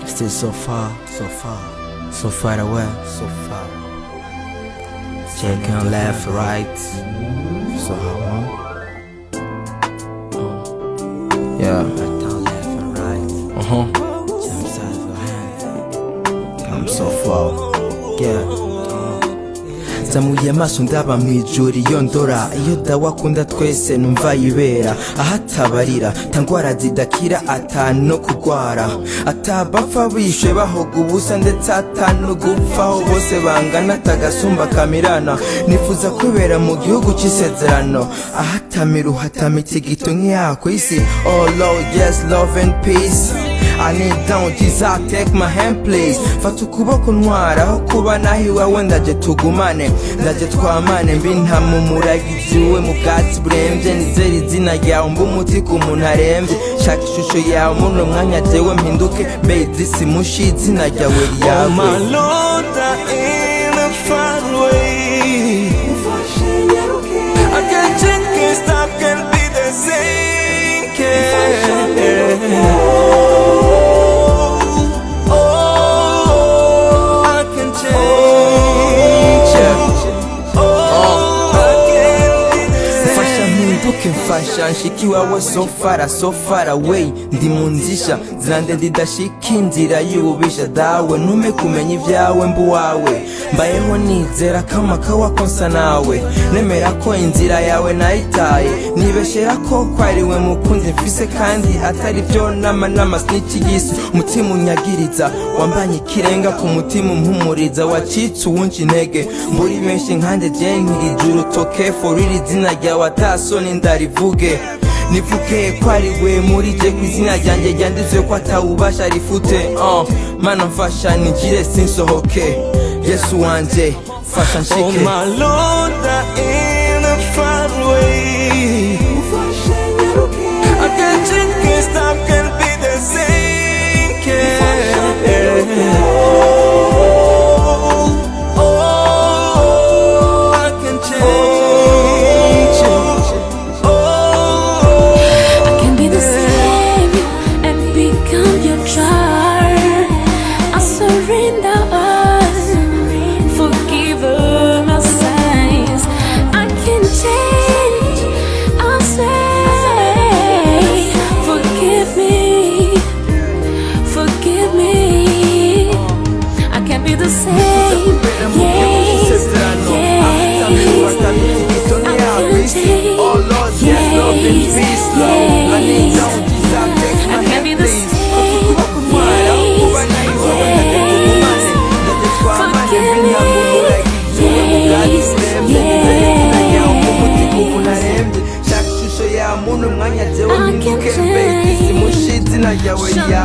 Still so far, so far away, so far. Checking left, right, so how? Yeah. Right down, left and right. Jump side of your hand. Come so far, yeah. Zamuye amaso ndaba mwijuru iyo ndora iyo dawa akunda twese numva yibera ahatabarira tangwara zidakira atano kugwara atabapfa bishwe bahoga ubusa ndetse atano gupfaho bose bangana tagasumba kamirana nifuza kwibera mu gihugu cy'isezerano ahatamira uhatamite gito nk'iyako isi oh Lord yes love and peace I need down Jesus take my hand please fata ukuboko ntwara aho kuba naho iwawe ndaje tugumane ndaje twamane mbi nta mumuragiziwe mu bwatsi burembye nizera izina ryawe mba umuti ku muntu arembye shaka ishusho yawe muno mwanya jewe mpinduke mbezi simushi izina ryawe ryawe Oh my Lord in a far way I can't change, can't stop, can't be the same Fasha nshikiwa we so far away ndi munzisha zirande ndidashika inzira y'ububisha dawe ntume kumenya ibyawe mbu wawe mbayeho nizera kama kawakonsa nawe nemera ko inzira yawe nayitaye nibeshera ko kwariwe mukunzi mfise kandi atari byo nama snikigisu umutima unyagiriza wambanye ikirenga ku mutima umpumuriza wacitse uwunji intege mburi benshi nkande je nk'ijuru toke for iri zina ryawe atasoni ndarivuge nivuge kwariwe muri je kwizina ryanjye ryanditswe ko atawubasha rifute mana mfasha nigire sinsohoke Yesu wanje fasha nshike Oh my Lord in a far way I can't change, can't stop, can't be the same I can change I can be the same and become your child. I surrender all, forgive all my sins. I can change, I'll say, forgive me, forgive me. I can be the same, yes, Oh Lord, yes, love and peace, Lord. I need down Jesus, take my hand, please. Shaka ishusho ya muntu mwanya jewe mpinduke mbezi simushi izina ryawe ryawe